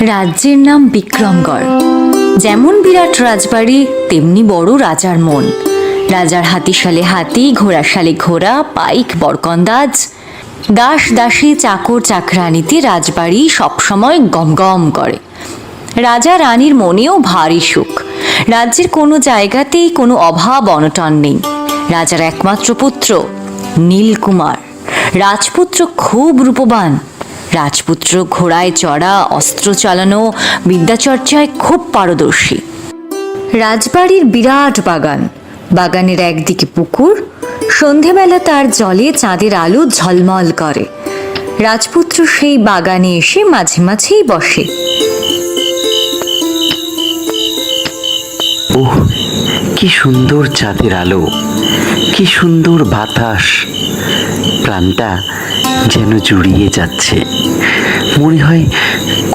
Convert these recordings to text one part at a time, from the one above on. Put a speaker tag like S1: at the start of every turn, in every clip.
S1: রাজ্যের নাম বিক্রমগড়। যেমন বিরাট রাজবাড়ি, তেমনি বড় রাজার মন। রাজার হাতিশালে হাতি, ঘোড়াশালে ঘোড়া, পাইক বরকন্দাজ, দাস দাসী, চাকর চাকরানিতে রাজবাড়ি সবসময় গমগম করে। রাজা রানীর মনেও ভারী সুখ। রাজ্যের কোনো জায়গাতেই কোনো অভাব অনটন নেই। রাজার একমাত্র পুত্র নীলকুমার। রাজপুত্র খুব রূপবান। রাজপুত্র ঘোড়ায় চড়া, অস্ত্র চালানো, বিদ্যাচর্চায় খুব পারদর্শী। রাজবাড়ির বিরাট বাগান। বাগানের একদিকে পুকুর। সন্ধেবেলা তার জলে চাঁদের আলো ঝলমল করে। রাজপুত্র সেই বাগানে এসে মাঝে মাঝেই বসে।
S2: ওহ, কি সুন্দর চাঁদের আলো, কি সুন্দর বাতাস। প্রাণটা যেন জুড়িয়ে যাচ্ছে। মনে হয়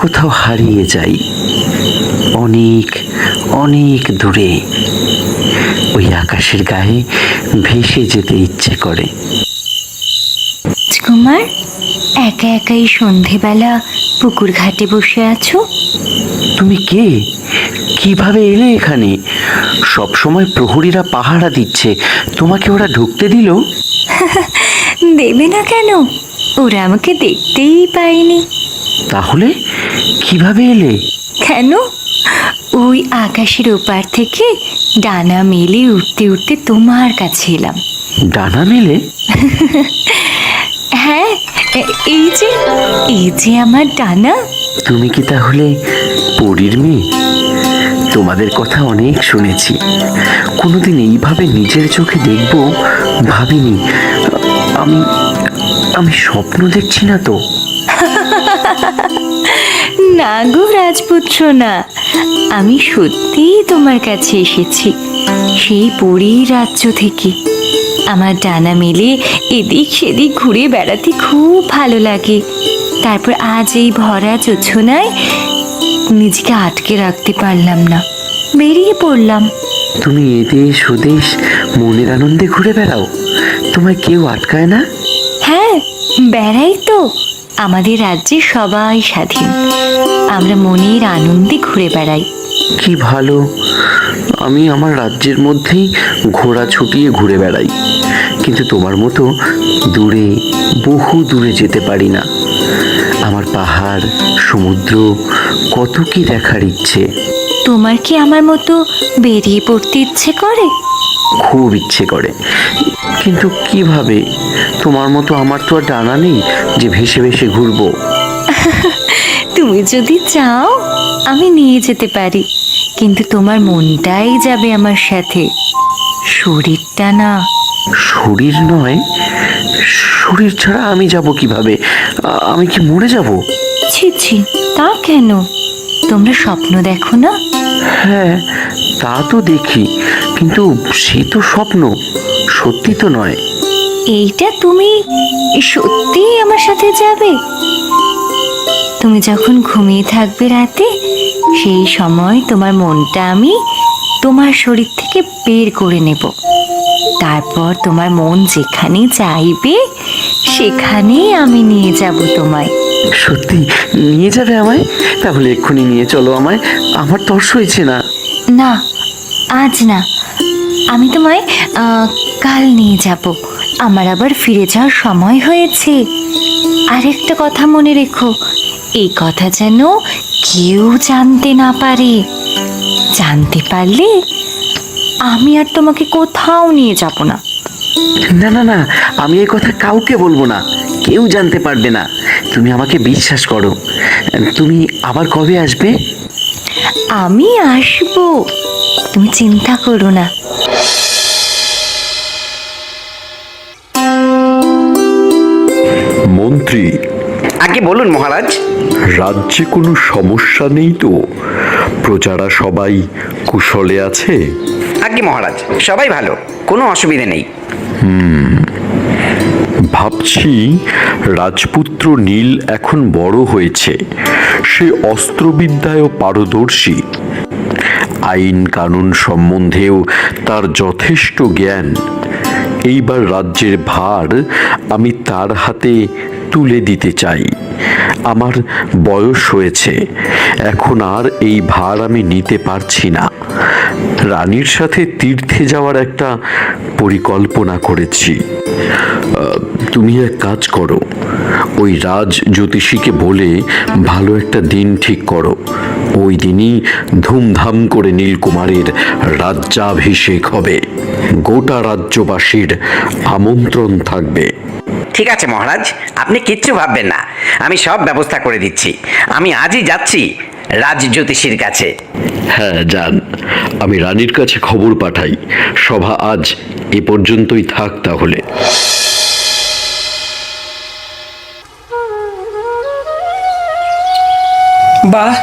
S2: কোথাও হারিয়ে যাই, অনেক অনেক দূরে। ওই আকাশের গায়ে ভেসে যেতে ইচ্ছে করে।
S1: রাজকুমার, একা একাই সন্ধেবেলা পুকুর ঘাটে বসে আছো?
S2: তুমি কে? কিভাবে এলে এখানে? সব সময় প্রহরীরা পাহারা দিচ্ছে, তোমাকে ওরা ঢুকতে দিল?
S1: দেবে না কেন? ওরা আমাকে দেখতেই পায়নি।
S2: তাহলে কিভাবে এলে?
S1: কেন? ওই আকাশের ওপার থেকে ডানা মেলে উঠতে উঠতে তোমার কাছে এলাম।
S2: ডানা মেলে?
S1: হ্যাঁ, এই যে আমার ডানা।
S2: তুমি কি তাহলে পরীর মেয়ে? তোমাদের কথা অনেক শুনেছি, কোনোদিন এইভাবে নিজের চোখে দেখব ভাবিনি। আমি আমি স্বপ্ন দেখছি না তো?
S1: না গো রাজপুত্র, না, আমি সত্যিই তোমার কাছে এসেছি, সেই পরীর রাজ্য থেকে। আমার ডানা মেলে এদিক সেদিক ঘুরে বেড়াতে খুব ভালো লাগে। তারপর আজ এই ভরা জোছনায় নিজেকে আটকে রাখতে পারলাম না, বেরিয়ে পড়লাম।
S2: তুমি এদেশ ওদেশ মনের আনন্দে ঘুরে বেড়াও, তোমায় কেউ আটকায় না?
S1: হ্যাঁ, বেড়াই তো। আমাদের রাজ্যে সবাই স্বাধীন, আমরা মনের আনন্দে ঘুরে বেড়াই।
S2: কি ভালো! আমি আমার রাজ্যের মধ্যেই ঘোড়া ছুটিয়ে ঘুরে বেড়াই, কিন্তু তোমার মতো দূরে, বহু দূরে যেতে পারি না। আমার পাহাড়, সমুদ্র, কত কি দেখার ইচ্ছে।
S1: তোমার কি আমার মতো বেরিয়ে পড়তে ইচ্ছে করে?
S2: খুব ইচ্ছে করে, কিন্তু কিভাবে? তোমার মতো আমার তো আর ডানা নেই যে ভেসে ভেসে ঘুরবো।
S1: তুমি যদি চাও আমি নিয়ে যেতে পারি, কিন্তু তোমার মনটাই যাবে আমার সাথে, শরীরটা না।
S2: শরীর নয়? শরীর ছাড়া আমি যাব কিভাবে? আমি কি মরে যাব?
S1: ছি ছি, তা কেন? তোমরা স্বপ্ন দেখো না?
S2: হ্যাঁ, তা তো দেখি, কিন্তু সে তো স্বপ্ন, সত্যি তো নয়।
S1: এইটা তুমি সত্যিই আমার সাথে যাবে? তুমি যখন ঘুমিয়ে থাকবে রাতে, সেই সময় তোমার মনটা আমি তোমার শরীর থেকে বের করে নেব। তারপর তোমার মন যেখানে চাইবে সেখানেই আমি নিয়ে যাব তোমায়।
S2: সত্যি নিয়ে যাবে আমায়? তাহলে এক্ষুনি নিয়ে চলো আমায়, আমার তর্স হয়েছে না।
S1: না, আজ না, আমি তোমায় কাল নিয়ে যাব। আমার আবার ফিরে যাওয়ার সময় হয়েছে। আর একটা কথা মনে রেখো, এই কথা যেন কেউ জানতে না পারে। জানতে পারলে আমি আর তোমাকে কোথাও নিয়ে যাব না।
S2: না না না, আমি এই কথা কাউকে বলবো না, কেউ জানতে পারবে না। তুমি আমাকে বিশ্বাস করো। তুমি আবার কবে আসবে?
S1: আমি আসবো, তুমি চিন্তা করো না।
S3: মন্ত্রী,
S4: আগে বলুন মহারাজ।
S3: রাজ্যে কোনো সমস্যা নেই তো? প্রজারা সবাই কুশলে আছে?
S4: আগে মহারাজ, সবাই ভালো, কোনো অসুবিধে নেই।
S3: ভাবছি রাজপুত্র নীল এখন বড় হয়েছে, সে অস্ত্রবিদ্যায়ও পারদর্শী, আইন কানুন সম্বন্ধেও তার যথেষ্ট জ্ঞান। এইবার রাজ্যের ভার আমি তার হাতে তুলে দিতে চাই। আমার বয়স হয়েছে, এখন আর এই ভার আমি নিতে পারছি না। রানীর সাথে তীর্থে যাওয়ার একটা পরিকল্পনা করেছি। তুমি এক কাজ করো, ওই রাজ জ্যোতিষীকে বলে ভালো একটা দিন ঠিক করো। ওই দিনই ধুমধাম করে নীলকুমারের রাজ্যাভিষেক হবে। গোটা রাজ্যবাসীর আমন্ত্রণ থাকবে।
S4: ঠিক আছে মহারাজ, আপনি কিচ্ছু ভাববেন না, আমি সব ব্যবস্থা করে দিচ্ছি। আমি আজই যাচ্ছি রাজ জ্যোতিষীর কাছে।
S3: হ্যাঁ যান, আমি রানীর কাছে খবর পাঠাই। সভা আজ এ পর্যন্তই থাক তাহলে।
S5: বাহ,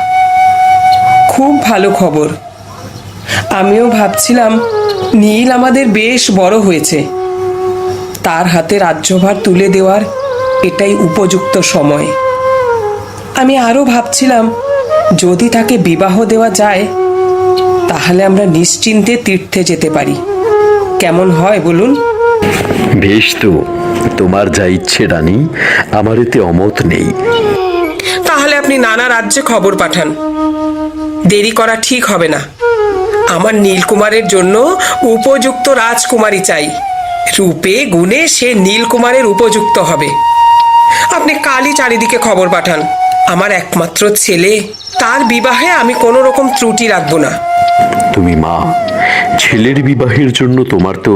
S5: খুব ভালো খবর। আমিও ভাবছিলাম নীল আমাদের বেশ বড় হয়েছে, তার হাতে রাজ্যভার তুলে দেওয়ার এটাই উপযুক্ত সময়। আমি আরও ভাবছিলাম যদি তাকে বিবাহ দেওয়া যায় তাহলে আমরা নিশ্চিন্তে তীর্থে যেতে পারি। কেমন হয় বলুন?
S3: বেশ তো, তোমার যা ইচ্ছে রানী, আমার এতে অমত নেই।
S5: তাহলে আপনি নানা রাজ্যে খবর পাঠান, দেরি করা ঠিক হবে না। আমার নীলকুমারের জন্য উপযুক্ত রাজকুমারী চাই। রূপে গুণে সে নীলকুমারের উপযুক্ত হবে। আপনি কালই চারিদিকে খবর পাঠান। আমার একমাত্র ছেলে, তার বিবাহে আমি কোনো রকম ত্রুটি রাখবো না।
S3: তুমি মা, ছেলের বিবাহের জন্য তোমার তো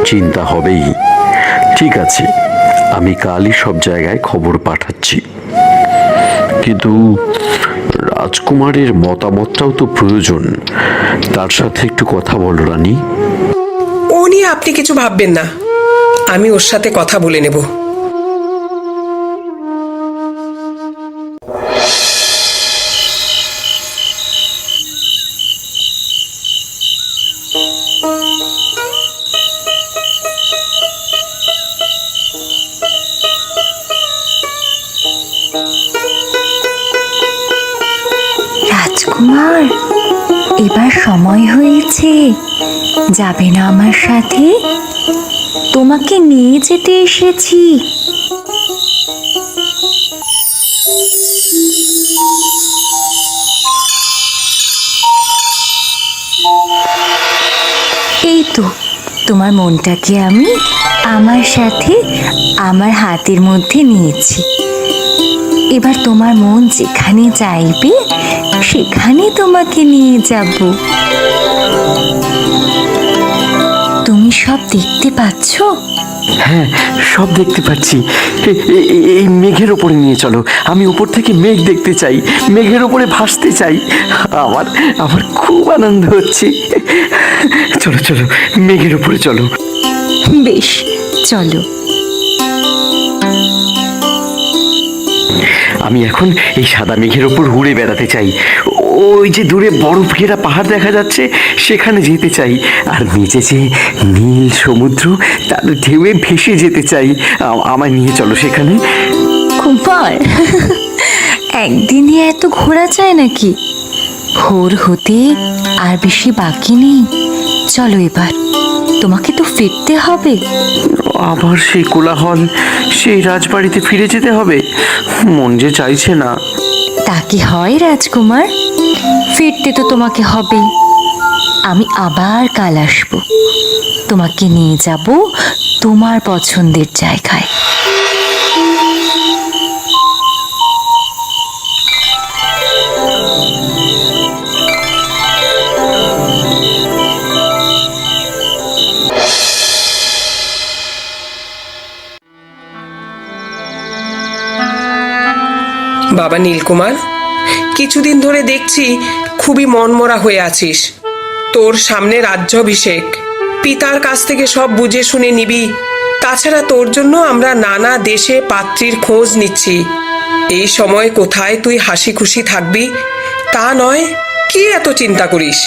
S3: চিন্তা হবেই। ঠিক আছে, আমি কালই সব জায়গায় খবর পাঠাচ্ছি। কিন্তু রাজকুমারের মতামতটাও তো প্রয়োজন। তার সাথে একটু কথা বলো রানী।
S5: ও নিয়ে আপনি কিছু ভাববেন না, আমি ওর সাথে কথা বলে নেব।
S1: রাজকুমার, এবার সময় হয়েছে, যাবে না আমার সাথে? তোমাকে নিয়ে যেতে এসেছি। এই তো, তোমার মনটাকে আমি আমার সাথে আমার হাতের মধ্যে নিয়েছি। এবার তোমার মন যেখানে চাইবে সেখানে তোমাকে নিয়ে যাব। তুমি সব দেখতে পাচ্ছ?
S2: হ্যাঁ, সব দেখতে পাচ্ছি। এই মেঘের ওপরে নিয়ে চলো, আমি উপর থেকে মেঘ দেখতে চাই, মেঘের ওপরে ভাসতে চাই। আমার আমার খুব আনন্দ হচ্ছে। চলো চলো, মেঘের ওপরে চলো।
S1: বেশ, চলো।
S2: আমি এখন এই সাদা মেঘের ওপর উড়ে বেড়াতে চাই। ওই যে দূরে বরফ ঘেরা পাহাড় দেখা যাচ্ছে, সেখানে যেতে চাই। আর নিচে যে নীল সমুদ্র, তার ঢেউয়ে ভেসে যেতে চাই। আমায় নিয়ে চলো সেখানে।
S1: কুমার, একদিনে এত ঘোরা যায় নাকি? ভোর হতে আর বেশি বাকি নেই। চলো এবার, তোমাকে তো ফিরতে হবে।
S2: আবার সেই কোলাহল, সেই রাজবাড়িতে ফিরে যেতে হবে? মন যে চাইছে না।
S1: তা কি হয় রাজকুমার? ফিরতে তো তোমাকে হবেই। আমি আবার কাল আসবো, তোমাকে নিয়ে যাব তোমার পছন্দের জায়গায়।
S5: বাবা নীলকুমার, কিছুদিন ধরে দেখছি খুবই মনমরা হয়ে আছিস। তোর সামনে রাজ্যাভিষেক, পিতার কাছ থেকে সব বুঝে শুনে নিবি। তাছাড়া তোর জন্য আমরা নানা দেশে পাত্রীর খোঁজ নিচ্ছি। এই সময় কোথায় তুই হাসি খুশি থাকবি তা নয়। কি এত চিন্তা করিস?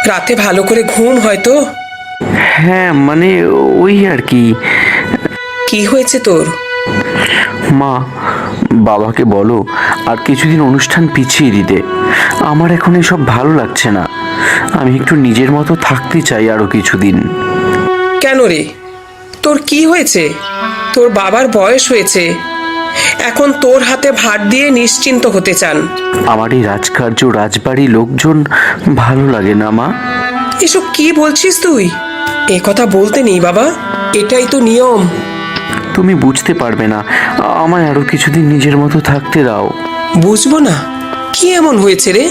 S5: রাতে ভালো করে ঘুম হয়তো?
S2: হ্যাঁ, মানে ওই আর কি।
S5: কি হয়েছে তোর?
S2: মা, বাবাকে বলো আর কিছুদিন অনুষ্ঠান পিছিয়ে দিতে। আমার এখন এসব ভালো লাগছে না। আমি একটু নিজের মতো থাকতে চাই আরো কিছুদিন।
S5: কেন রে, তোর কি হয়েছে? তোর বাবার বয়স হয়েছে, এখন তোর হাতে ভার দিয়ে নিশ্চিন্ত হতে চান।
S2: আমার এই রাজকার্য রাজবাড়ির লোকজন ভালো লাগে না মা।
S5: এসব কি বলছিস তুই? এ কথা বলতে নেই বাবা, এটাই তো নিয়ম।
S2: তুমি বুঝতে পারবে না, আমায় আরো কিছুদিন নিজের মতো থাকতে দাও।
S5: বুঝবো না? কি এমন হয়েছে রে?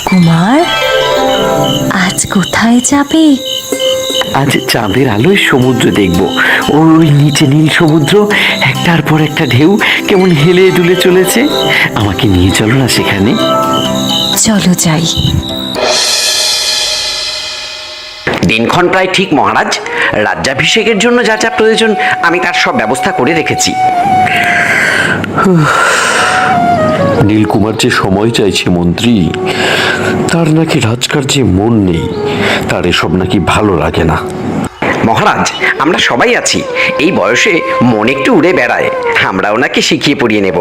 S1: কুমার, আজ কোথায় যাবে?
S2: আজ চাঁদের আলোয় সমুদ্র দেখব। ওই নিচে নীল সমুদ্র, একটার পর একটা ঢেউ কেমন হেলে দুলে চলেছে। আমাকে নিয়ে চলো না সেখানে।
S1: চলো যাই।
S4: দিনক্ষণ প্রায় ঠিক মহারাজ। রাজ্যাভিষেকের জন্য যা যা প্রয়োজন আমি তার সব ব্যবস্থা করে রেখেছি।
S3: নীলকুমার যে সময় চাইছে মন্ত্রী, তার নাকি রাজকার্যে মন নেই, তার এসব নাকি ভালো লাগে না।
S4: মহারাজ, আমরা সবাই আছি। এই বয়সে মন একটু উড়ে বেড়ায়, আমরা ওনাকে শিখিয়ে পড়িয়ে নেব।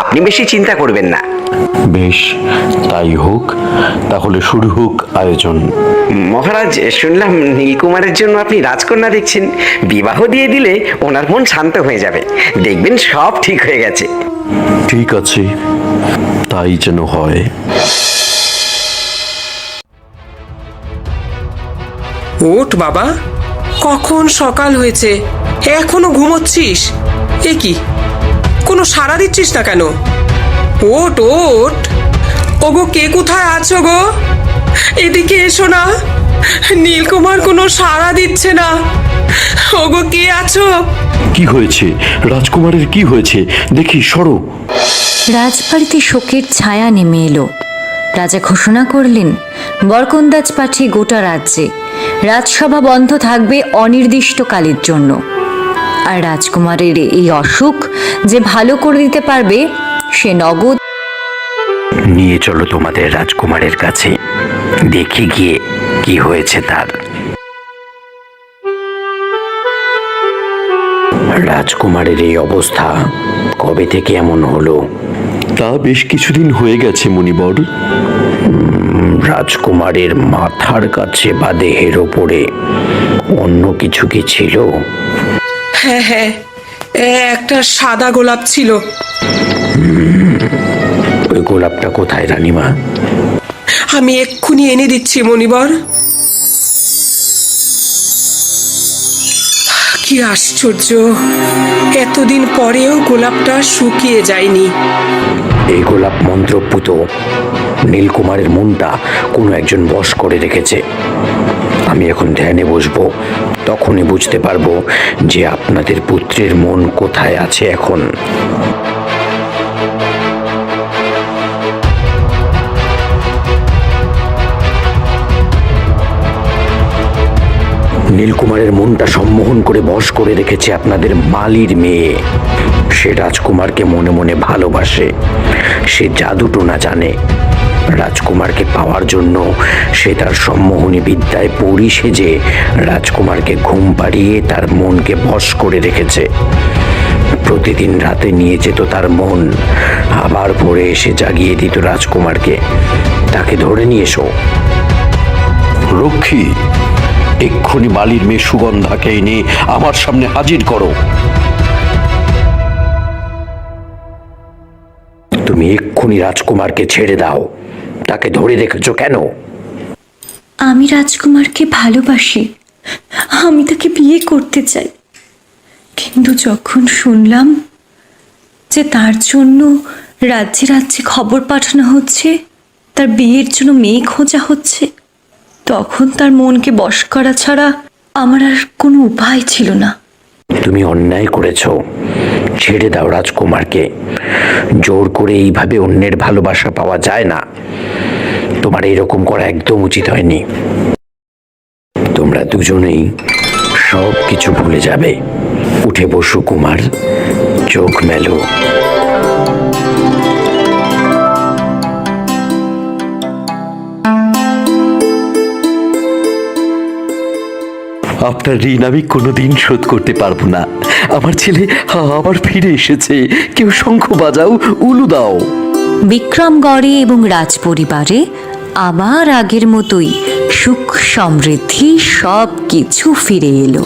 S4: আপনি বেশি চিন্তা করবেন না।
S3: বেশ, তাই হোক, তাহলে শুরু হোক আয়োজন।
S4: মহারাজ, শুনলাম নীলকুমারের জন্য আপনি রাজকন্যা দেখছেন। বিবাহ দিয়ে দিলে ওনার মন শান্ত হয়ে যাবে, দেখবেন সব ঠিক হয়ে গেছে।
S3: ঠিক আছে, তাই যেন হয়।
S5: ওঠ বাবা, কখন সকাল হয়েছে, এখনো ঘুমোচ্ছিস? এ কি, কোনো সাড়া দিচ্ছিস না কেন? ওঠ ওঠ। ওগো, কে কোথায় আছো গো? এদিকে এসো না। নীলকুমার কোনো সাড়া দিচ্ছে না। ওগো, কে আছো?
S3: কি হয়েছে রাজকুমারের, কি হয়েছে দেখি, সরো।
S1: রাজবাড়িতে শোকের ছায়া নেমে এলো। রাজা ঘোষণা করলেন বরকন্দাজ পাঠিয়ে গোটা রাজ্যে রাজসভা বন্ধ থাকবে অনির্দিষ্টকালের জন্য। আর রাজকুমারের এই অসুখ যে ভালো করে দিতে পারবে সে নগদ।
S4: নিয়ে চলো তোমাদের রাজকুমারের কাছে, দেখে গিয়ে কি হয়েছে তার। রাজকুমারের এই অবস্থা কবে থেকে এমন হলো?
S3: তা বেশ কিছুদিন হয়ে গেছে মুনিবর।
S4: রাজকুমারের মাথার কাছে বা দেহের ওপরে অন্য কিছু কি ছিল?
S5: হ্যাঁ হ্যাঁ, একটা সাদা গোলাপ ছিল।
S4: ওই গোলাপটা কোথায় রানীমা?
S5: আমি এক্ষুনি এনে দিচ্ছি মনিবর। কি আশ্চর্য, এতদিন পরেও গোলাপটা শুকিয়ে যায়নি।
S4: এই গোলাপ মন্ত্রপুত। নীলকুমারের মনটা কোনো একজন বশ করে রেখেছে। আমি এখন ধ্যানে বসবো, তখনই বুঝতে পারবো যে আপনাদের পুত্রের মন কোথায় আছে এখন। নীলকুমারের মনটা সম্মোহন করে বশ করে রেখেছে আপনাদের মালির মেয়ে। সে রাজকুমারকে মনে মনে ভালোবাসে, সে জাদুটোনা জানে। রাজকুমারকে পাওয়ার জন্য সে তার সম্মোহনী বিদ্যায় পরি সেজে রাজকুমারকে ঘুম পাড়িয়ে তার মনকে বশ করে রেখেছে। প্রতিদিন রাতে নিয়ে যেত তার মন, আবার ভোরে এসে জাগিয়ে দিত রাজকুমারকে। তাকে ধরে নিয়ে এসো।
S3: রক্ষী, এক্ষুনি মালির মেয়ে সুগন্ধাকে এনে আমার সামনে হাজির করো।
S4: তুমি এক্ষুনি রাজকুমারকে ছেড়ে দাও। তাকে ধরে রেখেছো কেন?
S1: আমি রাজকুমারকে ভালোবাসি, আমি তাকে বিয়ে করতে চাই। কিন্তু যখন শুনলাম যে তার জন্য রাজ্যে রাজ্যে খবর পাঠানো হচ্ছে, তার বিয়ের জন্য মেয়ে খোঁজা হচ্ছে, তখন তার মনকে বশ করা ছাড়া আমার আর কোনো উপায় ছিল না।
S4: তুমি অন্যায় করেছো, ছেড়ে দাও রাজকুমারকে। জোর করে এইভাবে অন্যের ভালোবাসা পাওয়া যায় না। তোমার এরকম করা একদম উচিত হয়নি। তোমরা দুজনেই সব কিছু ভুলে যাবে। উঠে বসো কুমার, চোখ মেলো।
S3: আপনার ঋণ আমি কোনোদিন শোধ করতে পারবো না। আমার ছেলে আবার ফিরে এসেছে। কেউ শঙ্খ বাজাও, উলু দাও।
S1: বিক্রমগড়ে এবং রাজপরিবারে আবার আগের মতোই সুখ সমৃদ্ধি সব কিছু ফিরে এলো।